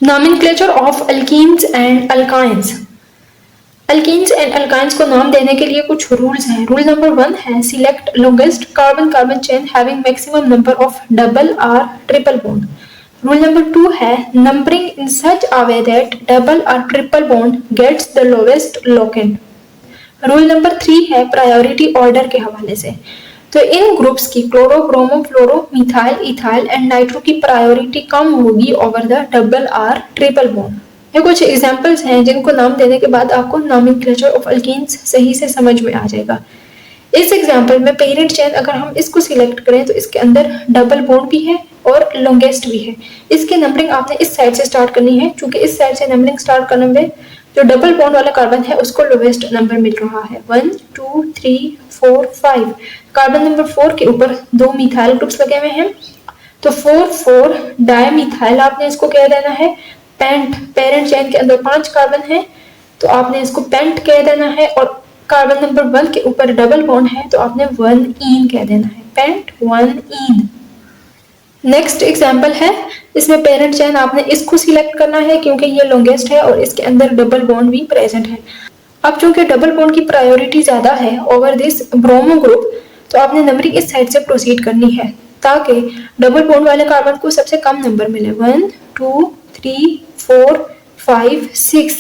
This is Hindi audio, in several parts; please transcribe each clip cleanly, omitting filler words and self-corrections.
Nomenclature of alkenes and alkynes. Alkenes and alkynes को नाम देने के लिए कुछ रूल्स हैं। रूल नंबर 1 है select longest carbon carbon chain having maximum number of double और ट्रिपल बॉन्ड। रूल नंबर 2 है numbering in such a way that double और triple bond gets the lowest locant. Rule number 3 है प्रायोरिटी ऑर्डर के हवाले से। तो इन ग्रुप्स की chloro bromo fluoro methyl ethyl and nitro की प्रायोरिटी कम होगी ओवर द डबल और ट्रिपल बॉन्ड। ये कुछ एग्जांपल्स हैं जिनको नाम देने के बाद आपको नॉमेनक्लेचर ऑफ अल्कीन्स सही से समझ में आ जाएगा। इस एग्जांपल में पेरेंट चेन अगर हम इसको सिलेक्ट करें तो इसके अंदर डबल बॉन्ड भी है और लॉन्गेस्ट भी है। इसकी नंबरिंग आपने इस साइड से स्टार्ट करनी है, क्योंकि इस साइड से नंबरिंग स्टार्ट करने में जो डबल बॉन्ड वाला कार्बन है उसको लोवेस्ट नंबर मिल रहा है 1 2 3 4 5। कार्बन नंबर 4 के ऊपर 2 मिथाइल ग्रुप्स लगे हुए हैं, तो 4 डायमिथाइल आपने इसको कह देना है पेंट। पेरेंट चेन के अंदर 5 कार्बन है तो आपने इसको पेंट कह देना है, और कार्बन नंबर 1 के ऊपर डबल बॉन्ड है तो आपने 1 ईन कह देना है, पेंट 1 ईन। नेक्स्ट एग्जाम्पल है, इसमें पेरेंट चेन आपने इसको सिलेक्ट करना है क्योंकि ये लॉन्गेस्ट है और इसके अंदर डबल बॉन्ड भी प्रेजेंट है। अब चूंकि डबल बॉन्ड की प्रायोरिटी ज्यादा है ओवर दिस ब्रोमो ग्रुप, तो आपने नंबरिंग इस साइड से प्रोसीड करनी है ताकि डबल बॉन्ड वाले कार्बन को सबसे कम नंबर मिले 1 2 3 4 5 6।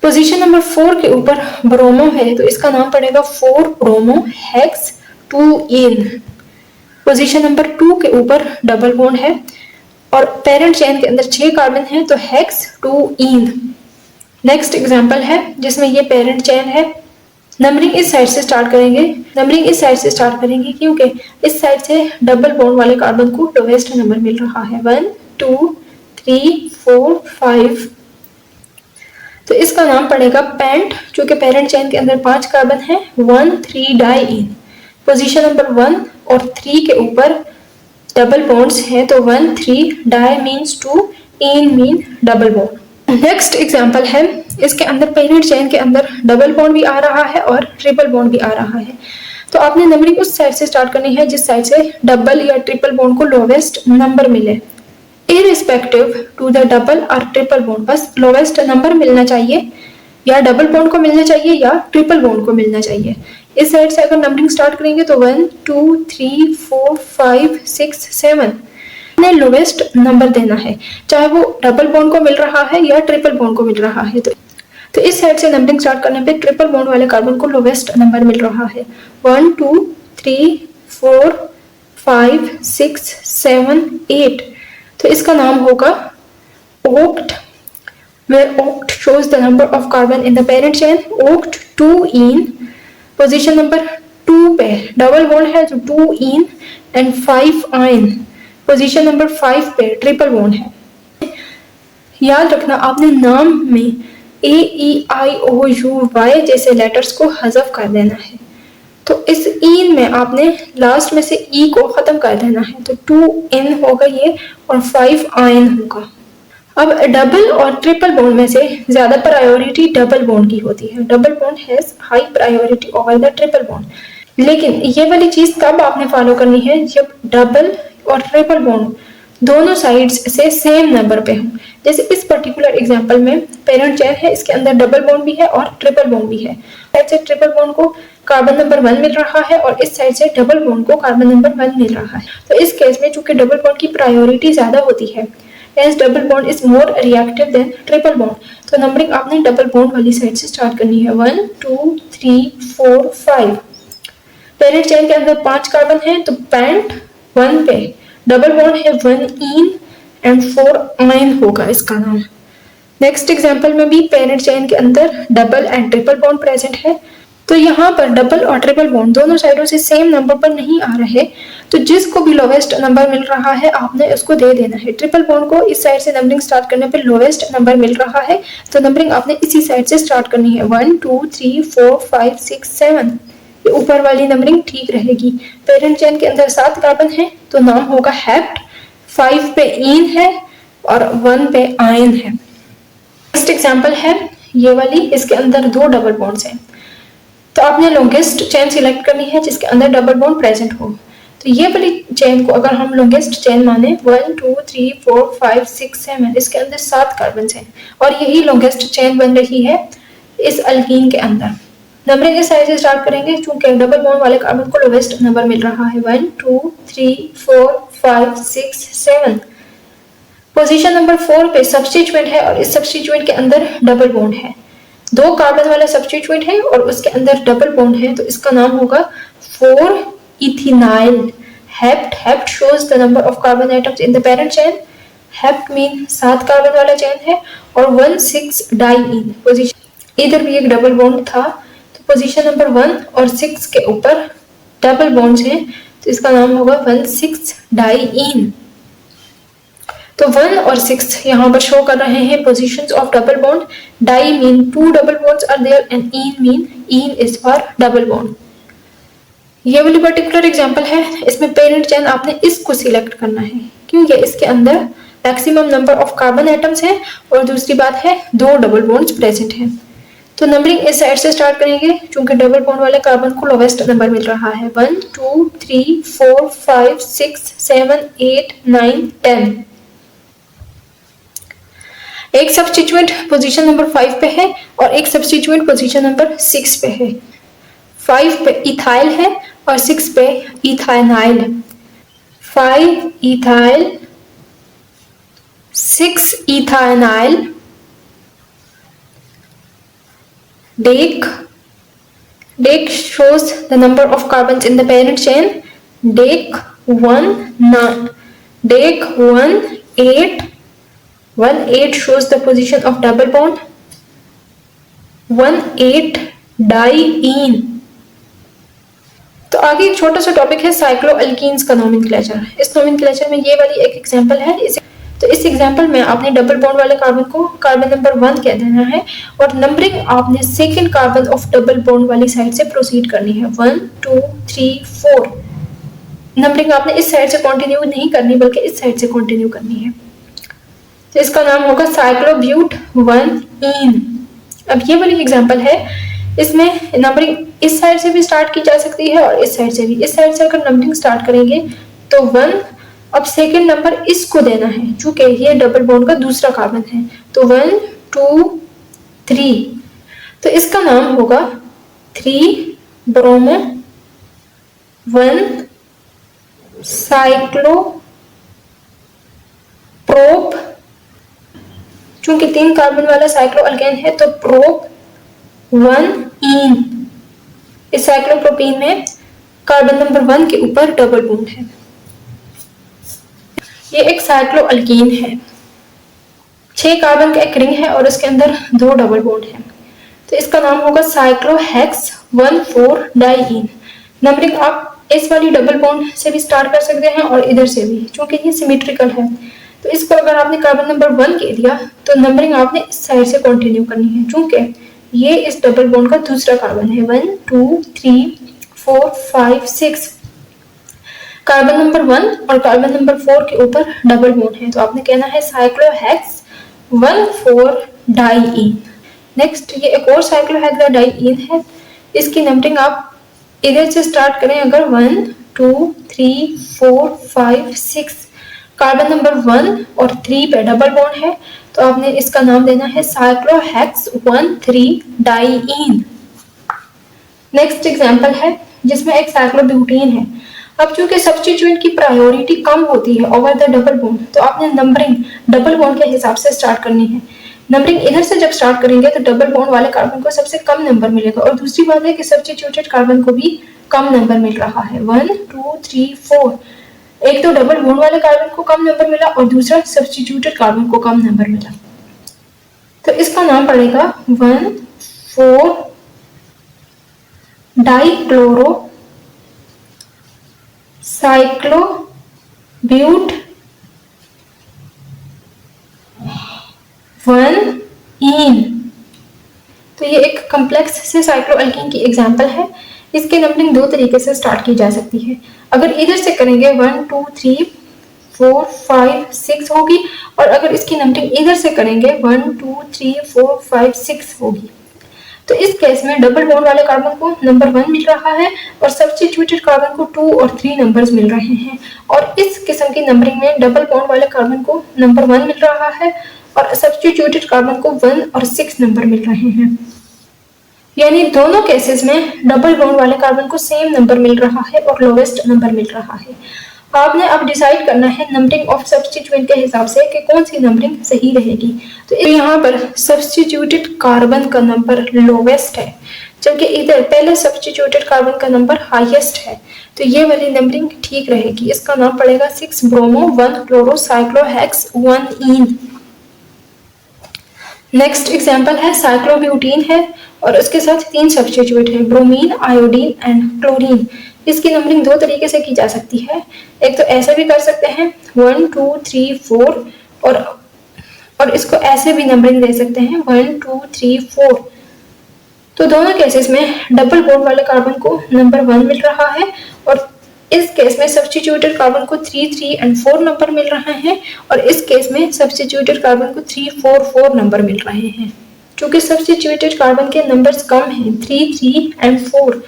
पोजीशन नंबर 4 के ऊपर ब्रोमो है तो इसका नाम पड़ेगा 4 ब्रोमो हेक्स 2 इन। पोजीशन नंबर 2 के ऊपर डबल बॉन्ड है और पेरेंट चेन के अंदर 6 कार्बन है तो हेक्स 2 इन। नेक्स्ट एग्जांपल है जिसमें ये पेरेंट चेन है। नंबरिंग इस साइड से स्टार्ट करेंगे क्योंकि इस साइड से डबल बॉन्ड वाले कार्बन को लोवेस्ट नंबर मिल रहा है 1 2 3 4 5। तो इसका नाम पड़ेगा पेंट, क्योंकि पेरेंट चेन के अंदर 5 कार्बन है 1 3 डाई इन। पोजीशन नंबर 1 और 3 के ऊपर डबल बॉन्ड्स हैं तो 1 3 di means 2 ene mean double bond. Next example है, इसके अंदर पेरेंट चेन के अंदर डबल बॉन्ड भी आ रहा है और ट्रिपल बॉन्ड भी आ रहा है, तो आपने नंबरिंग उस साइड से स्टार्ट करनी है जिस साइड से डबल या ट्रिपल बॉन्ड को लोवेस्ट नंबर मिले इररिस्पेक्टिव टू द डबल और ट्रिपल बॉन्ड। बस लोवेस्ट नंबर मिलना चाहिए, या डबल बॉन्ड को मिलना चाहिए या ट्रिपल बॉन्ड को मिलना चाहिए। इस साइड से अगर नंबरिंग स्टार्ट करेंगे तो 1 2 3 4 5 6 7 ने लोवेस्ट नंबर देना है, चाहे वो डबल बॉन्ड को मिल रहा है या ट्रिपल बॉन्ड को मिल रहा है। तो इस साइड से नंबरिंग स्टार्ट करने पे ट्रिपल बॉन्ड वाले कार्बन को लोवेस्ट नंबर मिल रहा है 1 2 3 4 5 6 7 8। तो इसका नाम होगा oct, where oct shows the number of carbon in the parent chain, oct 2 in। Position number 2 पे डबल बॉन्ड है तो 2 इन एंड 5 आइन। पोजीशन नंबर 5 पे ट्रिपल बॉन्ड है। याद रखना आपने नाम में ए ई आई ओ यू वाई जैसे लेटर्स को हज़फ कर देना है, तो इस इन में आपने लास्ट में से ई को खत्म कर देना है, तो 2 इन होगा ये और 5 आइन होगा। अब डबल और ट्रिपल बॉन्ड में से ज्यादा प्रायोरिटी डबल बॉन्ड की होती है। Double bond has high priority over the triple bond, लेकिन ये वाली चीज तब आपने फॉलो करनी है जब डबल और ट्रिपल बॉन्ड दोनों साइड्स से सेम नंबर पे हो। जैसे इस पर्टिकुलर एग्जांपल में पेरेंट चेन है, इसके अंदर डबल बॉन्ड भी है और ट्रिपल बॉन्ड भी है। साइड से ट्रिपल बॉन्ड को कार्बन नंबर 1 मिल रहा है और इस साइड से डबल बॉन्ड को कार्बन नंबर 1 मिल रहा है। तो इस केस में चूंकि डबल बॉन्ड की प्रायोरिटी ज्यादा होती है, as double bond is more reactive than triple bond, तो नंबरिंग आपने डबल बॉन्ड वाली साइड से स्टार्ट करनी है 1 2 3 4 5। पेरेंट चेन के अंदर 5 कार्बन है तो पेंट 1 पे डबल बॉन्ड है 1 इन एंड 4 आइन होगा इसका नाम। नेक्स्ट एग्जांपल में भी पेरेंट चेन के अंदर double and triple bond present है, तो यहाँ पर डबल और ट्रिपल बॉन्ड दोनों साइडों से सेम नंबर पर नहीं आ रहे, तो जिसको भी लोवेस्ट नंबर मिल रहा है आपने उसको दे देना है। ट्रिपल बॉन्ड को इस साइड से नंबरिंग स्टार्ट करने पे लोवेस्ट नंबर मिल रहा है, तो नंबरिंग आपने इसी साइड से स्टार्ट करनी है 1 2 3 4 5 6 7। ये ऊपर वाली नंबरिंग ठीक रहेगी। पेरेंट चेन के अंदर 7 कार्बन है तो नाम होगा हेप्ट, 5 पे इन है और 1 पे आयन है। नेक्स्ट एग्जाम्पल है ये वाली, इसके अंदर 2 डबल बॉन्ड्स हैं, तो आपने लॉन्गेस्ट चेन सिलेक्ट करनी है जिसके अंदर डबल बॉन्ड प्रेजेंट हो। तो ये वाली चेन को अगर हम लॉन्गेस्ट चेन माने 1 2 3 4 5 6 7, इसके अंदर 7 कार्बन हैं और यही लॉन्गेस्ट चेन बन रही है इस अल्कीन के अंदर। नंबरिंग इस साइड से स्टार्ट करेंगे क्योंकि डबल बॉन्ड वाले कार्बन को लोवेस्ट नंबर मिल रहा है 1 2 3 4 5 6 7। पोजीशन नंबर 4 पे सब्स्टिट्यूएंट है और इस सब्स्टिट्यूएंट के अंदर डबल बॉन्ड है, 2 कार्बन वाला सब्स्टिट्यूएंट है और उसके अंदर डबल बॉन्ड है, तो इसका नाम होगा 4 ethynyl hept. Hept shows the number of carbon atoms in the parent chain. Hept mean 7 carbon वाला चेन है और 1 6 डाइईन। पोजीशन इधर भी एक डबल बॉन्ड था, तो पोजीशन नंबर 1 और 6 के ऊपर डबल बॉन्ड्स हैं, तो इसका नाम होगा 1 6 डाइईन। तो 1 और 6 यहाँ पर शो कर रहे हैं positions of double bond. Di mean 2 double bonds are there and ene mean ene is for double bond. ये वाली पर्टिकुलर एग्जांपल है, इसमें पेरेंट चेन आपने इसको सिलेक्ट करना है क्योंकि इसके अंदर maximum number of carbon atoms हैं और दूसरी बात है 2 डबल बॉन्ड्स प्रेजेंट हैं। तो नंबरिंग इस साइड से स्टार्ट करेंगे क्योंकि डबल बॉन्ड वाले कार्बन को लोवेस्ट नंबर मिल रहा है 1 2 3 4 5 6 7 8 9 10। एक सब्स्टिट्यूएंट पोजीशन नंबर 5 पे है और एक सब्स्टिट्यूएंट पोजीशन नंबर 6 पे है। 5 पे इथाइल है और 6 पे इथाइनाइल है। 5 ethyl 6 इथाइनाइल। Dec shows the number of carbons in the parent chain. Dec 1 9, Dec 1 8, 1 8 shows the position of double bond. 1 8 diene. तो आगे एक छोटा सा टॉपिक है साइक्लोअल्कीन्स का नोमेनक्लेचर। इस नोमेनक्लेचर में ये वाली एक एग्जांपल है। तो इस एग्जांपल में आपने डबल बॉन्ड वाले कार्बन को कार्बन नंबर 1 कह देना है और नंबरिंग आपने second carbon of double bond वाली साइड से प्रोसीड करनी है 1 2 3 4। नंबरिंग आपने इस साइड से कंटिन्यू नहीं करनी बल्कि इस साइड से कंटिन्यू करनी है। तो इसका नाम होगा साइक्लोब्यूट 1-ईन। अब ये वाली एग्जांपल है, इसमें नंबरिंग इस साइड से भी स्टार्ट की जा सकती है और इस साइड से भी। इस साइड से अगर नंबरिंग स्टार्ट करेंगे तो 1, अब सेकेंड नंबर इसको देना है चूंकि ये डबल बॉन्ड का दूसरा कार्बन है, तो 1 2 3। तो इसका नाम होगा 3 ब्रोमो 1 साइक्लो प्रोप। चूंकि 3 कार्बन वाला साइक्लोअल्केन है तो प्रोप 1-ईन। इस साइक्लोप्रोपीन में कार्बन नंबर 1 के ऊपर डबल बॉन्ड है। ये एक साइक्लोअल्कीन है, 6 कार्बन का एक रिंग है और इसके अंदर 2 डबल बॉन्ड है, तो इसका नाम होगा साइक्लोहेक्स 1,4 डाइईन। नंबरिंग आप इस वाली डबल बॉन्ड से भी स्टार्ट कर सकते हैं और इधर से भी, क्योंकि ये सिमेट्रिकल है। तो इसको अगर आपने कार्बन नंबर 1 कह दिया तो नंबरिंग आपने इस साइड से कंटिन्यू करनी है, चूंकि ये इस डबल बॉन्ड का दूसरा कार्बन है 1 2 3 4 5 6। कार्बन नंबर 1 और कार्बन नंबर 4 के ऊपर डबल बॉन्ड है, तो आपने कहना है साइक्लोहेक्स 1,4 डाइईन। नेक्स्ट ये एक और साइक्लोहेक्सा डाइईन है, इसकी नंबरिंग आप इधर से स्टार्ट करें। अगर 1 2 3 4 5 6 कार्बन नंबर 1 और 3 पे डबल बॉन्ड है, तो आपने इसका नाम देना है साइक्लोहेक्स 1,3 डाइईन। नेक्स्ट एग्जांपल है जिसमें एक साइक्लोब्यूटेन है। अब चूंकि सब्स्टिट्यूएंट की प्रायोरिटी कम होती है ओवर द डबल बॉन्ड, तो आपने नंबरिंग डबल बॉन्ड के हिसाब से स्टार्ट करनी है। नंबरिंग इधर से जब स्टार्ट करेंगे तो डबल बॉन्ड वाले कार्बन को सबसे कम नंबर मिलेगा और दूसरी बात है कि सब्स्टिट्यूटेड कार्बन को भी कम नंबर मिल रहा है 1 2 3 4। एक तो डबल बॉन्ड वाले कार्बन को कम नंबर मिला और दूसरा सब्स्टिट्यूटेड कार्बन को कम नंबर मिला, तो इसका नाम पड़ेगा 1,4 डाइक्लोरो साइक्लोब्यूट 1-ईन। तो ये एक कॉम्प्लेक्स से साइक्लोअल्कीन की एग्जांपल है। इसके नंबरिंग 2 तरीके से स्टार्ट की जा सकती है। अगर इधर से करेंगे 1 2 3 4 5 6 होगी और अगर इसकी नंबरिंग इधर से करेंगे 1 2 3 4 5 6 होगी। तो इस केस में डबल बॉन्ड वाले कार्बन को नंबर 1 मिल रहा है और सब्स्टिट्यूटेड कार्बन को 2 और 3 नंबर्स मिल रहे हैं। और इस किस्म की नंबरिंग में डबल बॉन्ड वाले कार्बन को नंबर 1 मिल रहा है और सब्स्टिट्यूटेड कार्बन को 1 और 6 नंबर मिल रहे हैं। यानी दोनों केसेस में डबल बॉन्ड वाले कार्बन को सेम नंबर मिल रहा है और लोवेस्ट नंबर मिल रहा है। आपने अब डिसाइड करना है नंबरिंग ऑफ सब्स्टिट्यूएंट के हिसाब से कि कौन सी नंबरिंग सही रहेगी। तो यहाँ पर सब्स्टिट्यूटेड कार्बन का नंबर लोवेस्ट है, जबकि इधर पहले सब्स्टिट्यूटेड कार्बन का नंबर हाईएस्ट है। तो ये वाली नंबरिंग ठीक रहेगी। इसका नाम पड़ेगा 6 ब्रोमो 1 क्लोरो साइक्लोहेक्स 1 ईन। नेक्स्ट एग्जाम्पल है साइक्लोब्यूटीन है और उसके साथ 3 सब्स्टिट्यूट है, ब्रोमीन, आयोडीन एंड क्लोरीन। इसकी नंबरिंग 2 तरीके से की जा सकती है। एक तो ऐसे भी कर सकते हैं 1 2 3 4 और इसको ऐसे भी नंबरिंग दे सकते हैं 1 2 3 4। तो दोनों केसेस में डबल बॉन्ड वाले कार्बन को नंबर 1 मिल रहा है और इस केस में सब्स्टिट्यूटेड कार्बन को 3 3 एंड 4 नंबर मिल रहे हैं और इस केस में सब्स्टिट्यूटेड कार्बन को 3 4 4 नंबर मिल रहे हैं। क्योंकि सब्स्टिट्यूटेड कार्बन के नंबर्स कम हैं 3 3 एंड 4,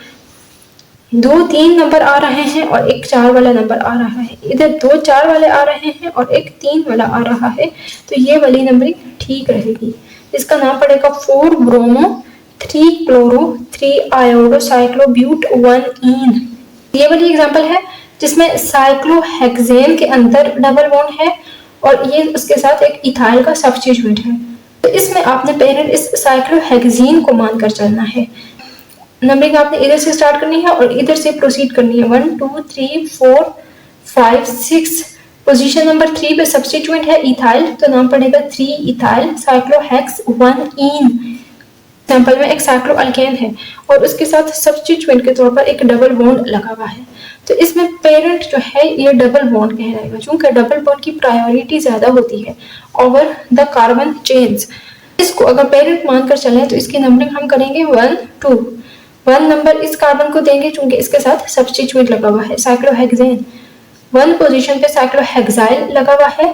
2 3 नंबर आ रहे हैं और एक 4 वाला नंबर आ रहा है। इधर 2 4 वाले आ रहे हैं और एक 3 वाला आ रहा है। तो ये वाली नंबरिंग ठीक रहेगी। इसका नाम पड़ेगा 4 ब्रोमो 3 क्लोरो 3 आयोडो साइक्लोब्यूट 1 ईन। ये वाली एग्जांपल है जिसमें साइक्लोहेक्सेन के अंदर डबल बॉन्ड है और ये उसके साथ एक इथाइल का सब्स्टिट्यूट है। तो इसमें आपने पेरेंट इस साइक्लोहेक्सेन को मानकर चलना है। नंबरिंग आपने इधर से स्टार्ट करनी है और इधर से प्रोसीड करनी है 1 2 3 4 5 6। पोजीशन नंबर 3 पे सब्स्टिट्यूएंट है इथाइल, तो नाम पड़ेगा 3 इथाइल साइक्लोहेक्स 1 ईन। एग्जाम्पल में एक साइक्लोअल्केन है और उसके साथ सब्स्टिट्यूएंट के तौर पर एक डबल बॉन्ड लगा हुआ है। तो इसमें पेरेंट जो है ये डबल बॉन्ड कहलाएगा, क्योंकि डबल बॉन्ड की प्रायोरिटी ज्यादा होती है ओवर द कार्बन चेन्स। इसको अगर पेरेंट मानकर चले तो इसकी नंबरिंग हम करेंगे 1 2। 1 नंबर इस कार्बन को देंगे क्योंकि इसके साथ सब्स्टिट्यूएंट लगा हुआ है साइक्लोहेक्सेन। 1 पोजीशन पे साइक्लोहेक्साइल लगा हुआ है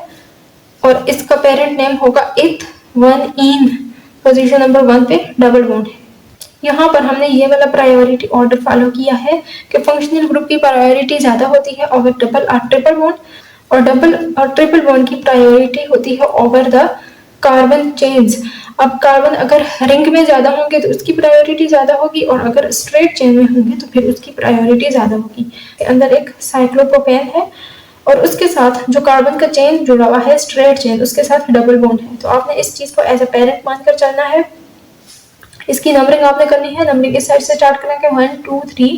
और इसका पेरेंट नेम होगा इथ 1 ईन। पोजीशन नंबर 1 पे डबल बॉन्ड है। यहाँ पर हमने ये वाला प्रायोरिटी ऑर्डर फॉलो किया है कि फंक्शनल ग्रुप की प्रायोरिटी ज्यादा होती है ओवर डबल और ट्रिपल बॉन्ड और डबल और ट्रिपल बॉन्ड की प्रायोरिटी होती है ओवर द कार्बन चेन्स। अब कार्बन अगर रिंग में ज्यादा होंगे तो उसकी प्रायोरिटी ज्यादा होगी और अगर स्ट्रेट चेन में होंगे तो फिर उसकी प्रायोरिटी ज्यादा होगी। अंदर एक साइक्लोप्रोपेन है और उसके साथ जो कार्बन का चेन जुड़ा हुआ है स्ट्रेट चेन, उसके साथ डबल बॉन्ड है। तो आपने इस चीज को एज अ पेरेंट मानकर चलना है। इसकी नंबरिंग आपने करनी है। नंबरिंग इस साइड से स्टार्ट करेंगे 1 2 3।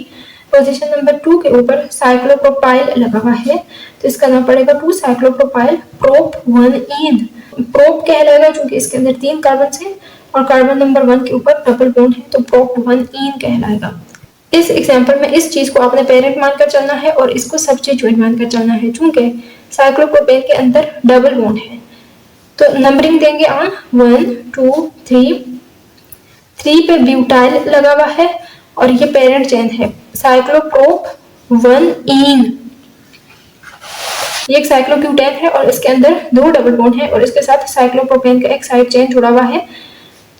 पोजीशन नंबर 2 के ऊपर साइक्लोप्रोपाइल लगा हुआ है तो इसका नाम पड़ेगा 2 साइक्लोप्रोपाइल प्रोप 1 ईन। प्रोप कहलाएगा क्योंकि इसके अंदर 3 कार्बन है और कार्बन नंबर 1 के ऊपर डबल बॉन्ड है तो प्रोप 1 ईन कहलाएगा। इस एग्जांपल में इस चीज को आपने पेरेंट मानकर चलना है और इसको सब्स्टिट्यूएंट मानकर चलना है क्योंकि साइक्लोप्रोपेन के अंदर डबल बॉन्ड है। तो नंबरिंग देंगे ऑन 1 2 3। 3 पे ब्यूटाइल लगा हुआ है और ये पेरेंट चेन है साइक्लोप्रोप 1 ईन। ये एक साइक्लोब्यूटेन है और इसके अंदर 2 डबल बॉन्ड है और इसके साथ साइक्लोप्रोपेन का एक साइड चेन जुड़ा हुआ है।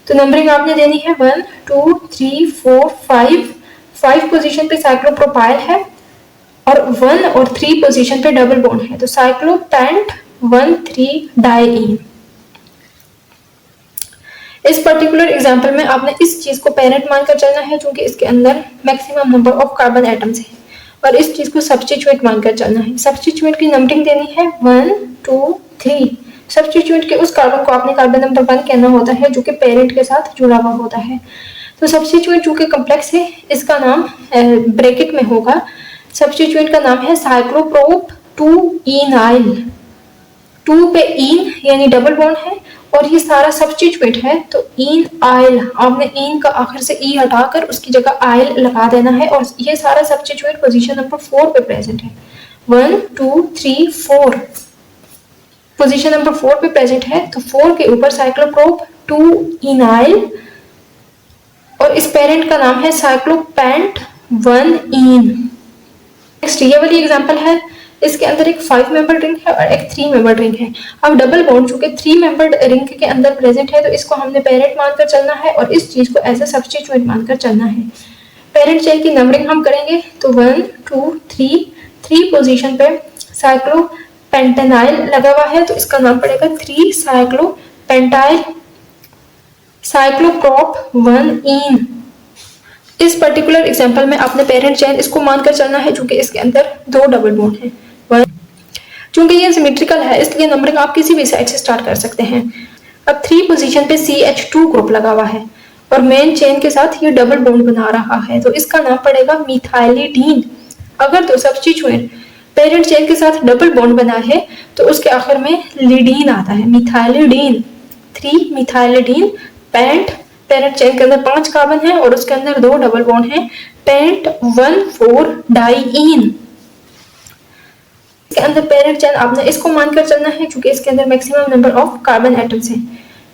तो नंबरिंग आपने देनी है 1 2 3 4 5। 5 पोजीशन पे साइक्लोप्रोपाइल है और 1 और 3 पोजीशन पे डबल बॉन्ड है तो साइक्लोपेंट 1 3 डाईईन। इस पर्टिकुलर एग्जांपल में आपने इस चीज को पेरेंट मानकर चलना है क्योंकि इसके अंदर maximum number of carbon atoms है और इस चीज को सब्स्टिट्यूएंट मानकर चलना है। सब्स्टिट्यूएंट की नंबरिंग देनी है 1 2 3। सब्स्टिट्यूएंट के उस कार्बन को आपने कार्बन नंबर 1 कहना होता है जो कि पेरेंट के साथ जुड़ा हुआ होता है। तो सब्स्टिट्यूएंट जो कि कॉम्प्लेक्स है इसका नाम ब्रैकेट में होगा। सब्स्टिट्यूएंट का नाम है साइक्लोप्रोप 2 ईनाइल। 2 पे ईन यानी डबल बॉन्ड है और ये सारा सब्स्टिट्यूएंट है तो ईन आइल। आपने ईन का आखिर से ई हटाकर उसकी जगह आइल लगा देना है और ये सारा सब्स्टिट्यूएंट पोजीशन नंबर 4 पे प्रेजेंट है। 1 2 3 4 पोजीशन नंबर 4 पे प्रेजेंट है तो 4 के ऊपर साइक्लोप्रोप 2 ईनाइल और इस पेरेंट का नाम है साइक्लोपेंट 1 ईन। नेक्स्ट ये वाली एग्जांपल है इसके अंदर एक 5 मेंबर रिंग है और एक 3 मेंबर रिंग है। अब डबल बॉन्ड चूंकि 3 मेंबर रिंग के अंदर प्रेजेंट है तो इसको हमने पेरेंट मानकर चलना है और इस चीज को एज ए सब्स्टिट्यूएंट मानकर चलना है। पेरेंट चेन की नंबरिंग हम करेंगे तो 1 2 3 पोजीशन पे साइक्लोपेंटेनाइल लगा हुआ है तो इसका नाम पड़ेगा 3 साइक्लोपेंटाइल साइक्लोप्रॉप 1 इन। इस पर्टिकुलर एग्जांपल में आपने पेरेंट चेन इसको मानकर चलना है क्योंकि इसके अंदर 2 डबल बॉन्ड है। चूंकि ये सिमेट्रिकल है इसलिए नंबरिंग आप किसी भी साइड से स्टार्ट कर सकते हैं। अब 3 पोजीशन पे CH2 ग्रुप लगा हुआ है और मेन चेन के साथ ये डबल बॉन्ड बना रहा है तो इसका नाम पड़ेगा मिथाइलिडीन। अगर तो सब्स्टिट्यूएंट पेरेंट चेन के साथ डबल बॉन्ड बना है तो उसके आखिर में लिडीन आता है, मिथाइलिडीन। 3 मिथाइलिडीन पेरेंट चेन के अंदर 5 कार्बन है और उसके अंदर 2 डबल बॉन्ड है, पेंट 1,4 डाइईन। इसके अंदर पेरेंट चेन आपने इसको मानकर चलना है क्योंकि इसके अंदर maximum number of carbon atoms हैं।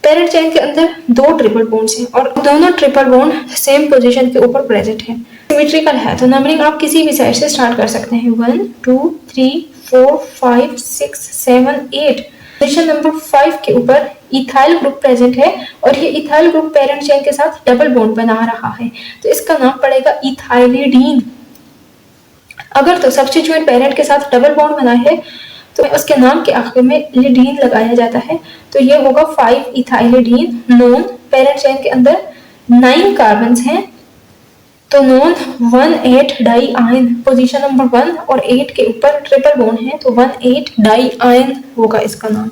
पेरेंट चेन के अंदर 2 ट्रिपल बॉन्ड्स हैं और दोनों ट्रिपल बॉन्ड सेम पोजीशन के ऊपर प्रेजेंट है। सिमेट्रिकल है तो नंबरिंग आप किसी भी साइड से स्टार्ट कर सकते हैं। 1 2 3 4 5 6 7 8। पोजीशन नंबर 5 के ऊपर इथाइल ग्रुप प्रेजेंट है और ये इथाइल ग्रुप पेरेंट चेन के साथ डबल बॉन्ड बना रहा है तो इसका नाम पड़ेगा इथाइलिडीन। अगर तो सब्स्टिट्यूएंट पेरेंट के साथ डबल बॉन्ड बना है तो उसके नाम के आखिर में लिडीन लगाया जाता है तो ये होगा 5 इथाइलिडीन। नॉन पेरेंट चेन के अंदर 9 कार्बन्स हैं तो नॉन 1,8 डाइआइन। पोजीशन नंबर 1 और 8 के ऊपर ट्रिपल बॉन्ड है तो 1,8 डाइआइन होगा इसका नाम।